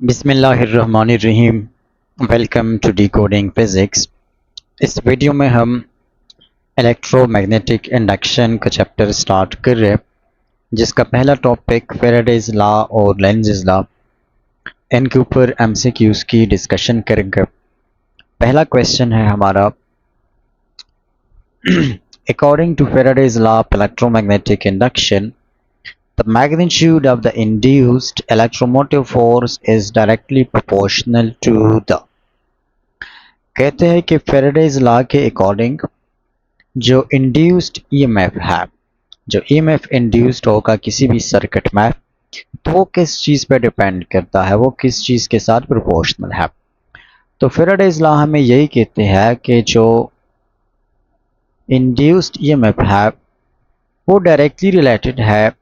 बिस्मिल्लाहिर्रहमानिर्रहीम। Welcome to decoding physics. इस video में हम इलेक्ट्रोमैग्नेटिक इंडक्शन का चैप्टर स्टार्ट कर रहे हैं, जिसका पहला टॉपिक फैराडेज लॉ और लेंज़ लॉ। इनके ऊपर एमसीक्यूज़ की डिस्कशन करेंगे। पहला क्वेश्चन है हमारा, according to Faraday's law of electromagnetic induction, the magnitude of the induced electromotive force is directly proportional to the। कहते हैं कि फैराडेज लॉ के अकॉर्डिंग जो इंड्यूस्ड ईएमएफ है, जो ईएमएफ इंड्यूस्ड होगा किसी भी सर्किट में, तो वो किस चीज़ पे डिपेंड करता है, वो किस चीज़ के साथ प्रोपोर्शनल है। तो फैराडेज लॉ हमें यही कहते हैं कि जो इंड्यूस्ड ईएमएफ है वो डायरेक्टली रिलेटेड है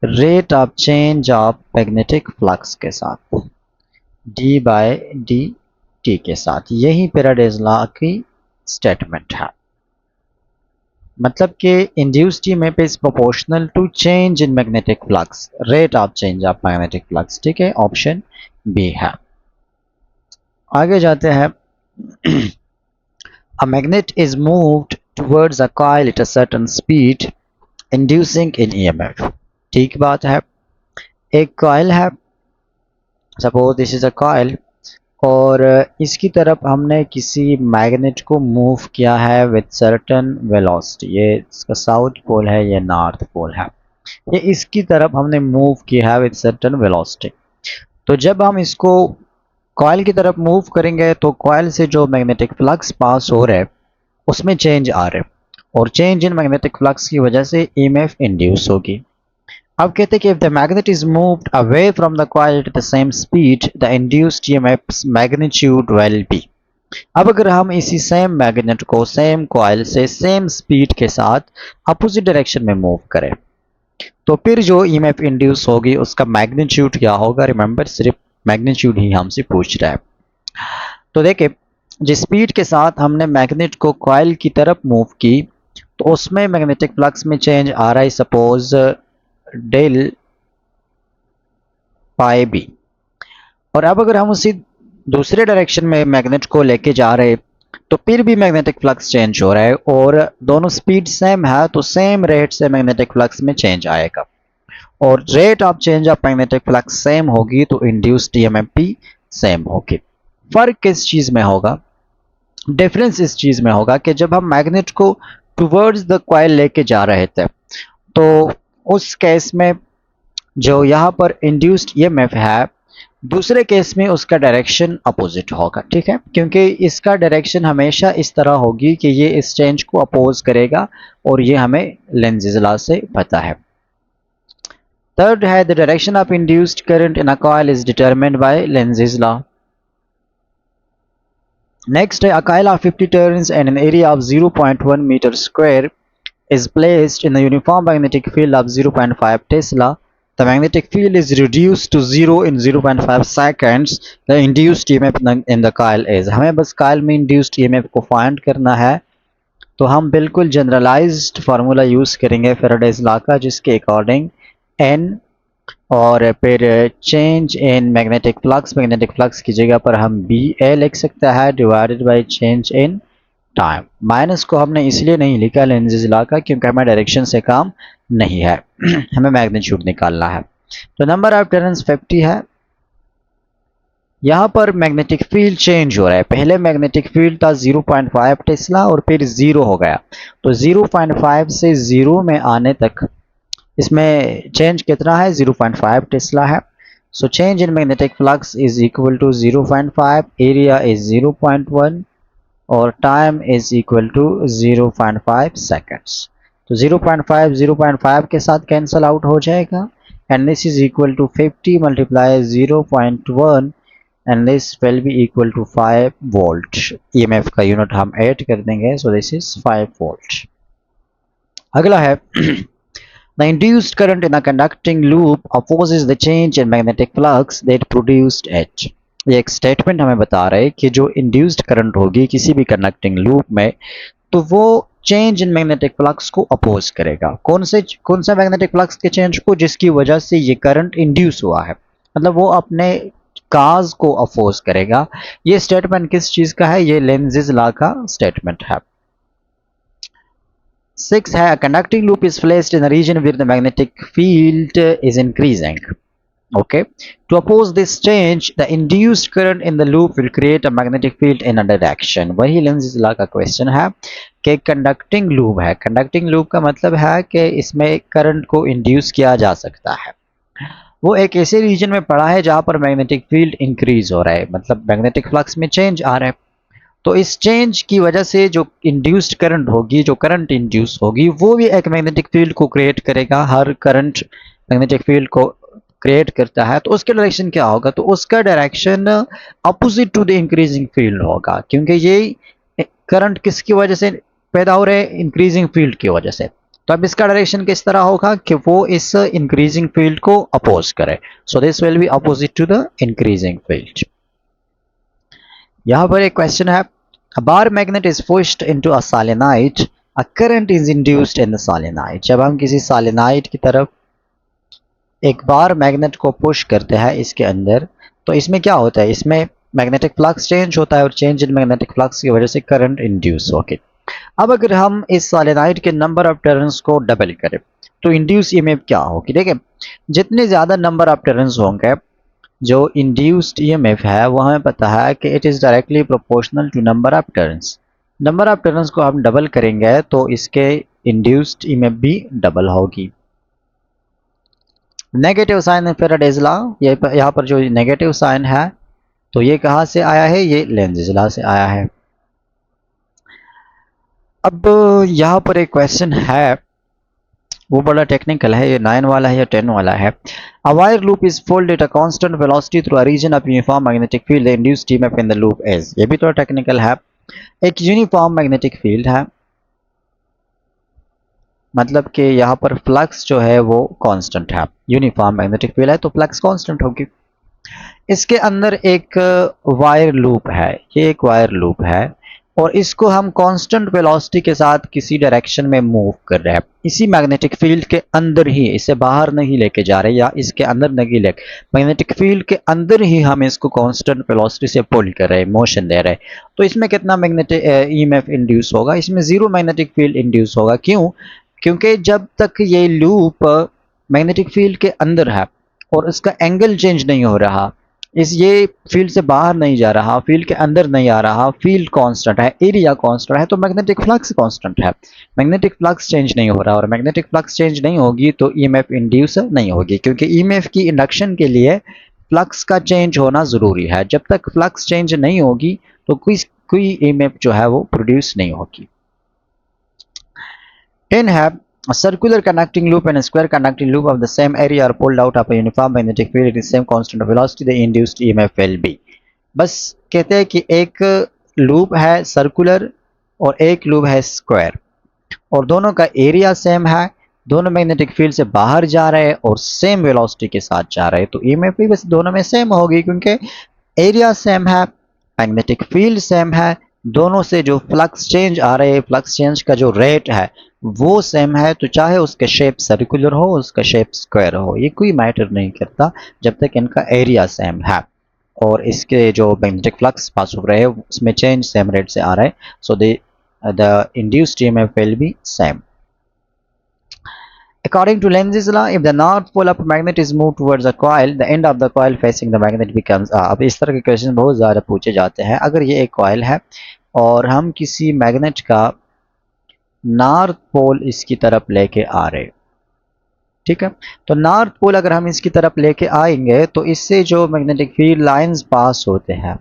rate of change of magnetic flux के साथ, डी बाय डी टी के साथ। यही फैराडेज लॉ की स्टेटमेंट है। मतलब कि induced EMF is proportional to change in magnetic flux, rate of change of magnetic flux. ठीक है, ऑप्शन बी है। आगे जाते हैं। A magnet is moved towards a coil at a certain speed, inducing an EMF। ठीक बात है। एक कॉइल है, suppose this is a coil, और इसकी तरफ हमने किसी मैग्नेट को मूव किया है विद सर्टेन वेलोसिटी। ये इसका साउथ पोल है, ये नॉर्थ पोल है। ये इसकी तरफ हमने मूव किया है विद सर्टेन वेलोसिटी। तो जब हम इसको कॉइल की तरफ मूव करेंगे तो कॉइल से जो मैग्नेटिक फ्लक्स पास हो रहे हैं उसमें चेंज आ रहे हैं, और चेंज इन मैग्नेटिक फ्लक्स की वजह से ईएमएफ इंड्यूस होगी। अब कहते हैं कि if the magnet is moved away from the coil at the same speed, the induced EMF's magnitude will be। अब अगर हम इसी सेम मैग्नेट को सेम कॉइल से सेम स्पीड के साथ अपोजिट डायरेक्शन में मूव करें तो फिर जो ईएमएफ इंड्यूस होगी उसका मैग्नीट्यूड क्या होगा। रिमेंबर, सिर्फ मैग्नीट्यूड ही हमसे पूछ रहा है। तो देखिए, जिस स्पीड के साथ हमने मैग्नेट को कॉइल की तरफ मूव की तो उसमें मैग्नेटिक फ्लक्स में चेंज आ रहा है, सपोज डेल पाई बी। और अब अगर हम उसी दूसरे डायरेक्शन में मैग्नेट को लेके जा रहे तो फिर भी मैग्नेटिक फ्लक्स चेंज हो रहा है, और दोनों स्पीड सेम है तो सेम रेट से मैग्नेटिक फ्लक्स में चेंज आएगा। और rate of change of magnetic flux same होगी तो इंड्यूस्ड ईएमएफ भी सेम होगी। फर्क किस चीज में होगा? डिफरेंस इस चीज में होगा कि जब हम मैग्नेट को टुवर्ड्स द कॉइल लेके जा रहे थे तो उस केस में जो यहाँ पर इंड्यूस्ड ईएमएफ है, दूसरे केस में उसका डायरेक्शन अपोजिट होगा। ठीक है, क्योंकि इसका डायरेक्शन हमेशा इस तरह होगी कि ये इस चेंज को अपोज करेगा, और ये हमें लेंज़ लॉ से पता है। थर्ड है, the direction of induced current in a coil is determined bye Lenz law. Next है, a coil of 50 turns and an area of 0.1 meter square is placed in the uniform magnetic field of 0.5 Tesla. The magnetic field is reduced to 0 in 0.5 seconds. The induced EMF in the coil is। हमें बस coil में induced EMF को find करना है, तो हम बिल्कुल generalised formula use करेंगे फैराडेज लॉ का, जिसके अकॉर्डिंग n और फिर चेंज इन मैग्नेटिक फ्लक्स की जगह पर हम बी ए लिख सकते हैं divided by change in time. Minus को हमने इसलिए नहीं लिखा लेंज़ लॉ का क्योंकि हमें डायरेक्शन से काम नहीं है हमें मैग्नीट्यूड निकालना है। तो नंबर ऑफ टर्न्स 50 है। यहाँ पर मैग्नेटिक फील्ड चेंज हो रहा है। पहले मैग्नेटिक फील्ड था 0.5 टेस्ला और फिर 0 हो गया, तो 0.5 से 0 में आने तक इसमें चेंज कितना है? 0.5 टेस्ला है। So change in magnetic flux is equal to 0.5, area is 0.1 और time is equal to 0.5 seconds. तो 0.5 के साथ कैंसल आउट हो जाएगा, and this is equal to 50 multiply 0.1 and this will be equal to 5 volt. EMF का unit हम add कर देंगे, सो दिस इज 5 वोल्ट। अगला है, the induced current in a conducting loop opposes the change in magnetic flux that produced it। ये एक statement हमें बता रहा है कि जो इंड्यूस्ड करंट होगी किसी भी कंडक्टिंग लूप में, तो वो चेंज इन मैग्नेटिक फ्लक्स को अपोज करेगा। कौन सा मैग्नेटिक फ्लक्स के चेंज को? जिसकी वजह से ये करंट इंड्यूस हुआ है। मतलब वो अपने काज को अपोज करेगा। ये स्टेटमेंट किस चीज का है? ये लेंजिस लॉ का स्टेटमेंट है। 6 है, conducting loop is placed in a region where the magnetic field is increasing. Okay, to oppose this change, the induced current in the loop will create a magnetic field in a direction. वही Lenz's law का question है कि conducting loop है। Conducting loop का मतलब है कि इसमें करंट को इंड्यूस किया जा सकता है। वो एक ऐसे रीजन में पड़ा है जहां पर मैग्नेटिक फील्ड इंक्रीज हो रहा है, मतलब मैग्नेटिक फ्लक्स में चेंज आ रहा है। तो इस चेंज की वजह से जो इंड्यूस्ड करंट होगी, जो करंट इंड्यूस होगी, वो भी एक मैग्नेटिक फील्ड को क्रिएट करेगा। हर करंट मैग्नेटिक फील्ड को क्रिएट करता है, तो उसका डायरेक्शन क्या होगा? तो उसका direction opposite to the increasing field होगा, क्योंकि ये करंट किसकी वजह से पैदा हो रहे हैं? इंक्रीजिंग फील्ड की वजह से। तो अब इसका डायरेक्शन किस तरह होगा कि वो इस इंक्रीजिंग फील्ड को अपोज करे। So this will be opposite to the increasing field. यहाँ पर एक क्वेश्चन है, a bar magnet is pushed into a solenoid, a current is induced in the solenoid. जब हम किसी सोलेनॉइड की तरफ एक बार मैग्नेट को पुश करते हैं इसके अंदर, तो इसमें क्या होता है? इसमें मैग्नेटिक फ्लक्स चेंज होता है और चेंज इन मैग्नेटिक फ्लक्स की वजह से करंट इंड्यूस होगी। अब अगर हम इस सोलेनॉइड के नंबर ऑफ टर्न्स को डबल करें तो इंड्यूस ईएमएफ क्या होगी? देखिए, जितने ज्यादा नंबर ऑफ टर्न्स होंगे, जो इंड्यूस्ड ईएमएफ है वो हमें पता है कि it is directly proportional to number of turns. Number of turns को हम डबल करेंगे तो इसके इंड्यूस्ड ईएमएफ भी डबल होगी। नेगेटिव साइन फैराडेज लॉ, ये यहाँ पर जो नेगेटिव साइन है तो ये कहाँ से आया है? ये लेंजिस लॉ से आया है। अब यहाँ पर एक क्वेश्चन है, वो बड़ा टेक्निकल है, ये 9 वाला है या 10 वाला है। A wire loop is pulled at a constant velocity through a region of uniform magnetic field. The induced EMF in the loop is, ये भी थोड़ा टेक्निकल है। एक यूनिफॉर्म मैग्नेटिक फील्ड है, मतलब कि यहाँ पर फ्लक्स जो है वो कांस्टेंट है। यूनिफॉर्म मैग्नेटिक फील्ड है तो फ्लक्स कांस्टेंट होगी। इसके अंदर एक वायर लूप है, ये एक वायर लूप है और इसको हम कांस्टेंट वेलोसिटी के साथ किसी डायरेक्शन में मूव कर रहे हैं, इसी मैग्नेटिक फील्ड के अंदर ही, इसे बाहर नहीं लेके जा रहे या इसके अंदर नहीं ले, मैग्नेटिक फील्ड के अंदर ही हम इसको कांस्टेंट वेलोसिटी से पुल कर रहे हैं, मोशन दे रहे हैं। तो इसमें कितना मैग्नेटिक ईएमएफ इंड्यूस होगा? इसमें जीरो मैग्नेटिक फील्ड इंड्यूस होगा। क्यों? क्योंकि जब तक ये लूप मैग्नेटिक फील्ड के अंदर है और उसका एंगल चेंज नहीं हो रहा, इस ये फील्ड से बाहर नहीं जा रहा, फील्ड के अंदर नहीं आ रहा, फील्ड कांस्टेंट है, एरिया कांस्टेंट है, तो मैग्नेटिक फ्लक्स कांस्टेंट है। मैग्नेटिक फ्लक्स चेंज नहीं हो रहा और मैग्नेटिक फ्लक्स चेंज नहीं होगी तो ईएमएफ इंड्यूस नहीं होगी, क्योंकि ईएमएफ की इंडक्शन के लिए फ्लक्स का चेंज होना जरूरी है। जब तक फ्लक्स चेंज नहीं होगी तो कोई ईएमएफ जो है वो प्रोड्यूस नहीं होगी। 10 है, a circular conducting loop and a square conducting loop of the same area are pulled out of a uniform magnetic field at the same constant velocity. The induced EMF will be, बस कहते हैं कि एक loop है circular और एक loop है square और दोनों का एरिया सेम है, दोनों मैग्नेटिक फील्ड से बाहर जा रहे हैं और सेम वेलोसिटी के साथ जा रहे हैं, तो ईएमएफ भी बस दोनों में सेम होगी, क्योंकि एरिया सेम है, मैग्नेटिक फील्ड सेम है, दोनों से जो फ्लक्स चेंज आ रहे हैं, फ्लक्स चेंज का जो रेट है वो सेम है। तो चाहे उसका शेप सर्कुलर हो, उसका शेप स्क्वायर हो, ये कोई मैटर नहीं करता जब तक इनका एरिया सेम है और इसके जो मैग्नेटिक फ्लक्स पास हो रहे हैं उसमें चेंज सेम रेट से आ रहा है। सो the induced EMF will be same. According to Lenz's law, if the north pole of a magnet is moved towards a coil, the end of the coil facing the magnet becomes अब इस तरह के question बहुत ज़्यादा पूछे जाते हैं। अगर ये एक कॉइल है और हम किसी मैग्नेट का नॉर्थ पोल इसकी तरफ लेके आ रहे, ठीक है, तो नॉर्थ पोल अगर हम इसकी तरफ लेके आएंगे तो इससे जो मैग्नेटिक फील्ड लाइंस पास होते हैं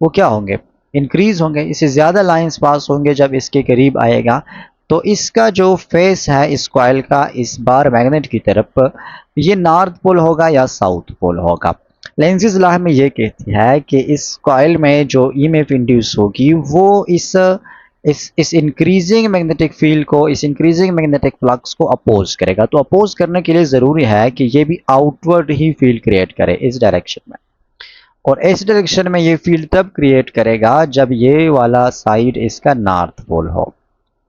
वो क्या होंगे? इंक्रीज होंगे। इससे ज़्यादा लाइंस पास होंगे जब इसके करीब आएगा, तो इसका जो फेस है इस कॉइल का इस बार मैग्नेट की तरफ, ये नॉर्थ पोल होगा या साउथ पोल होगा। लेंज़िस लॉ में ये कहती है कि इस कॉइल में जो ईएमएफ इंड्यूस होगी वो इस इंक्रीजिंग मैग्नेटिक फील्ड को, इस इंक्रीजिंग मैग्नेटिक फ्लक्स को अपोज करेगा। तो अपोज करने के लिए ज़रूरी है कि ये भी आउटवर्ड ही फील्ड क्रिएट करे इस डायरेक्शन में, और इस डायरेक्शन में ये फील्ड तब क्रिएट करेगा जब ये वाला साइड इसका नॉर्थ पोल हो।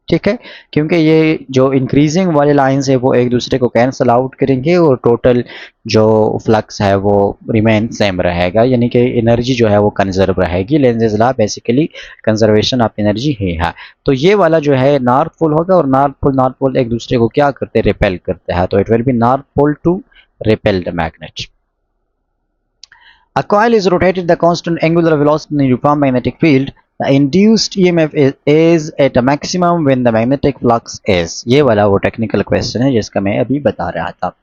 ठीक है, क्योंकि ये जो इंक्रीजिंग वाले लाइंस है वो एक दूसरे को कैंसल आउट करेंगे और टोटल जो फ्लक्स है वो रिमेन सेम रहेगा, यानी कि एनर्जी जो है वो कंजर्व रहेगी। Lenz's law basically conservation of energy ही है। तो ये वाला जो है नॉर्थ पोल होगा और नॉर्थ पोल एक दूसरे को क्या करते हैं, रिपेल करते हैं, तो it will be north pole to repel the magnet. A coil is rotated at the constant angular velocity in a uniform magnetic field. The induced EMF is at a maximum when the magnetic flux is. ये वाला वो technical question है जिसका मैं अभी बता रहा था।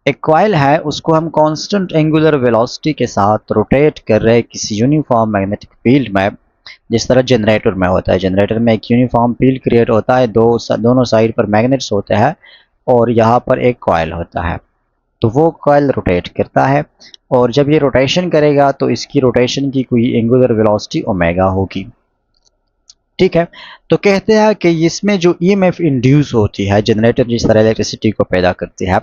एक कॉइल है, उसको हम कांस्टेंट एंगुलर वेलोसिटी के साथ रोटेट कर रहे हैं किसी यूनिफॉर्म मैग्नेटिक फील्ड में, जिस तरह जनरेटर में होता है। जनरेटर में एक यूनिफॉर्म फील्ड क्रिएट होता है, दोनों साइड पर मैग्नेट्स होते हैं और यहाँ पर एक कॉइल होता है। तो वो कॉइल रोटेट करता है और जब ये रोटेशन करेगा तो इसकी रोटेशन की कोई एंगुलर वेलोसिटी ओमेगा होगी। ठीक है, तो कहते हैं कि इसमें जो ईएमएफ इंड्यूस होती है, जनरेटर जिस तरह इलेक्ट्रिसिटी को पैदा करती है,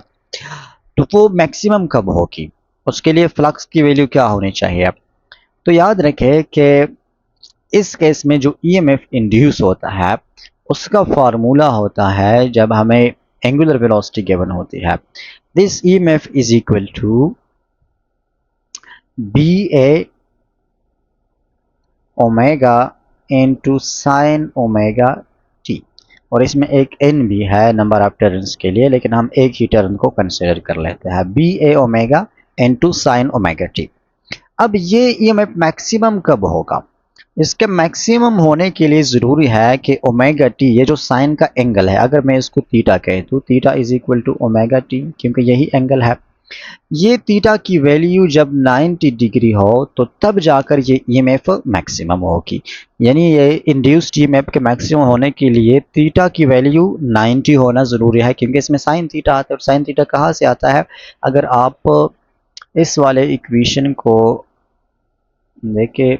तो वो मैक्सिमम कब होगी, उसके लिए फ्लक्स की वैल्यू क्या होनी चाहिए। तो याद रखें कि इस केस में जो ईएमएफ इंड्यूस होता है उसका फार्मूला होता है जब हमें एंगुलर वेलोसिटी गिवन होती है। This EMF is equal to B A omega into sine omega T, और इसमें एक एन भी है नंबर ऑफ टर्न्स के लिए, लेकिन हम एक ही टर्न को कंसिडर कर लेते हैं, B A omega into sine omega t. अब ये ईएमएफ मैक्सिमम कब होगा, इसके मैक्सिमम होने के लिए ज़रूरी है कि ओमेगा टी, ये जो साइन का एंगल है, अगर मैं इसको थीटा कह दूँ, theta is equal to omega T, क्योंकि यही एंगल है। ये थीटा की वैल्यू जब 90 डिग्री हो तो तब जाकर ये ईएमएफ मैक्सिमम होगी। यानी ये इंड्यूस्ड ईएमएफ के मैक्सिमम होने के लिए थीटा की वैल्यू 90 होना ज़रूरी है, क्योंकि इसमें साइन थीटा आता है। और साइन थीटा कहाँ से आता है, अगर आप इस वाले इक्वेशन को देखे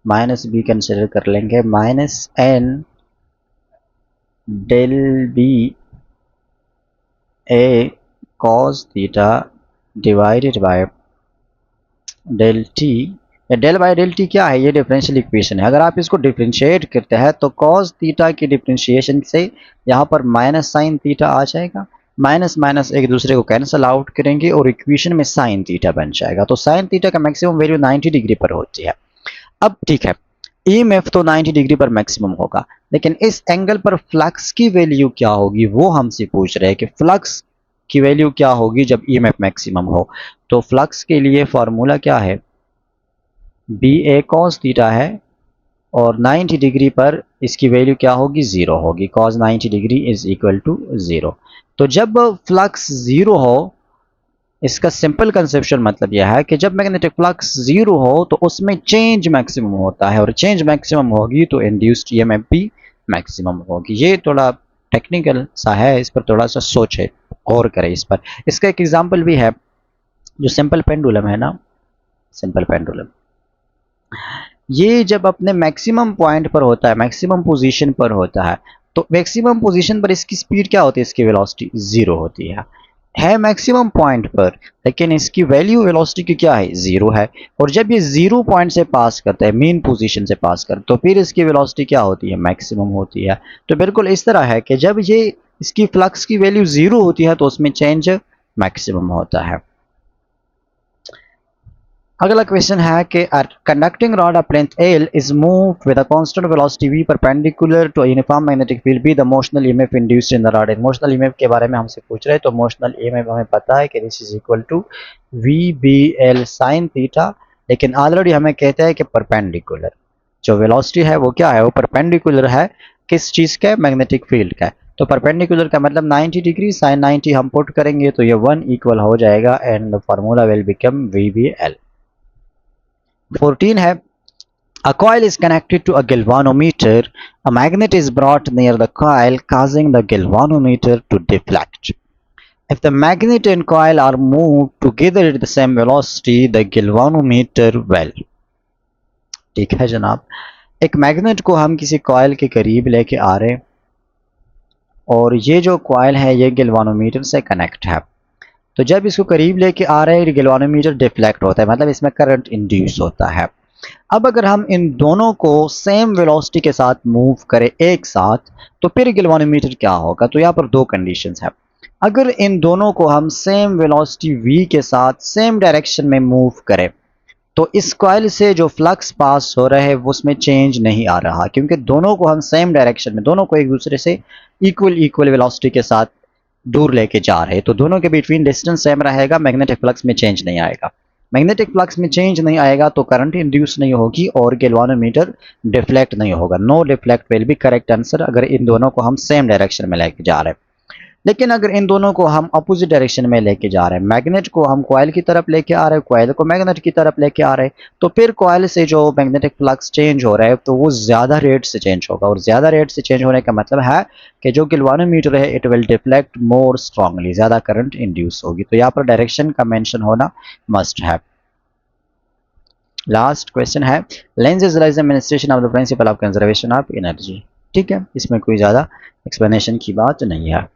माइनस बी कंसिडर कर लेंगे, minus N del B A cos theta divided by del T. Del by del T क्या है, ये डिफरेंशियल इक्वेशन है। अगर आप इसको डिफरेंशिएट करते हैं तो cos थीटा की डिफरेंशिएशन से यहाँ पर माइनस साइन थीटा आ जाएगा, माइनस माइनस एक दूसरे को कैंसिल आउट करेंगे और इक्वेशन में साइन थीटा बन जाएगा। तो साइन थीटा का मैक्सिमम वैल्यू 90 डिग्री पर होती है। अब ठीक है, ईएमएफ तो 90 डिग्री पर मैक्सिमम होगा, लेकिन इस एंगल पर फ्लक्स की वैल्यू क्या होगी वो हमसे पूछ रहे हैं कि फ्लक्स की वैल्यू क्या होगी जब ईएमएफ मैक्सिमम हो। तो फ्लक्स के लिए फॉर्मूला क्या है, बी ए कॉस थीटा है और 90 डिग्री पर इसकी वैल्यू क्या होगी, ज़ीरो होगी। Cos 90 degree is equal to zero. तो जब फ्लक्स ज़ीरो हो, इसका सिंपल कंसेप्शन मतलब यह है कि जब मैग्नेटिक फ्लक्स ज़ीरो हो तो उसमें चेंज मैक्सिमम होता है, और चेंज मैक्सिमम होगी तो इंड्यूस्ड ईएमएफ भी मैक्सिमम होगी। ये थोड़ा टेक्निकल सा है, इस पर थोड़ा सा सोचे, गौर करें इस पर। इसका एक एग्जांपल भी है, जो सिंपल पेंडुलम है ना, सिंपल पेंडुलम, ये जब अपने मैक्सिमम पॉइंट पर होता है, मैक्सिमम पोजीशन पर होता है, तो मैक्सिमम पोजीशन पर इसकी स्पीड क्या होती है, इसकी वेलोसिटी ज़ीरो होती है मैक्सिमम पॉइंट पर, लेकिन इसकी वैल्यू वेलोसिटी की क्या है, ज़ीरो है। और जब ये ज़ीरो पॉइंट से पास करता है, मेन पोजीशन से पास कर, तो फिर इसकी वेलोसिटी क्या होती है, मैक्सिमम होती है। तो बिल्कुल इस तरह है कि जब ये इसकी फ्लक्स की वैल्यू ज़ीरो होती है तो उसमें चेंज मैक्सिमम होता है। अगला क्वेश्चन है कि conducting rod of length L is moved with a constant velocity v perpendicular to a uniform magnetic field b, the motional EMF induced in the rod। Motional EMF के बारे में हमसे पूछ रहे हैं, तो मोशनल EMF हमें पता है कि this is equal to VBL sin theta, लेकिन ऑलरेडी हमें कहते हैं कि परपेंडिकुलर जो वेलोसिटी है वो क्या है, वो परपेंडिकुलर है किस चीज़ का, मैग्नेटिक फील्ड का। तो परपेंडिकुलर का मतलब 90 डिग्री, साइन 90 हम पुट करेंगे तो ये 1 इक्वल हो जाएगा and the formula will become VBL। 14 है, a coil is connected to a galvanometer. A magnet is brought near the coil, causing the galvanometer to deflect. If the magnet and coil are moved together at the same velocity, the galvanometer will। ठीक है जनाब, एक magnet को हम किसी coil के करीब लेके आ रहे हैं और ये जो कॉइल है ये गैल्वानोमीटर से कनेक्ट है। तो जब इसको करीब लेके आ रहे हैं, गैल्वानोमीटर डिफ्लेक्ट होता है, मतलब इसमें करंट इंड्यूस होता है। अब अगर हम इन दोनों को सेम वेलोसिटी के साथ मूव करें एक साथ तो फिर गैल्वेनोमीटर क्या होगा। तो यहाँ पर दो कंडीशंस है। अगर इन दोनों को हम सेम वेलोसिटी v के साथ सेम डायरेक्शन में मूव करें तो इस कॉइल से जो फ्लक्स पास हो रहा है उसमें चेंज नहीं आ रहा, क्योंकि दोनों को हम सेम डायरेक्शन में, दोनों को एक दूसरे से इक्वल वेलोसिटी के साथ दूर लेके जा रहे हैं, तो दोनों के बिटवीन डिस्टेंस सेम रहेगा, मैग्नेटिक फ्लक्स में चेंज नहीं आएगा। मैग्नेटिक फ्लक्स में चेंज नहीं आएगा तो करंट इंड्यूस नहीं होगी और गैल्वेनोमीटर डिफ्लेक्ट नहीं होगा। No deflect will be correct answer अगर इन दोनों को हम सेम डायरेक्शन में लेके जा रहे हैं। लेकिन अगर इन दोनों को हम अपोजिट डायरेक्शन में लेके जा रहे हैं, मैग्नेट को हम कॉइल की तरफ लेके आ रहे हैं, कॉइल को मैग्नेट की तरफ लेके आ रहे हैं, तो फिर कॉइल से जो मैग्नेटिक फ्लक्स चेंज हो रहा है तो वो ज़्यादा रेट से चेंज होगा, और ज़्यादा रेट से चेंज होने का मतलब है कि जो गैल्वेनोमीटर है it will deflect more strongly, ज़्यादा करंट इंड्यूस होगी। तो यहाँ पर डायरेक्शन का मेंशन होना मस्ट है। लास्ट क्वेश्चन है, lens is administration of the principle of conservation of energy. ठीक है, इसमें कोई ज़्यादा एक्सप्लेनेशन की बात नहीं है।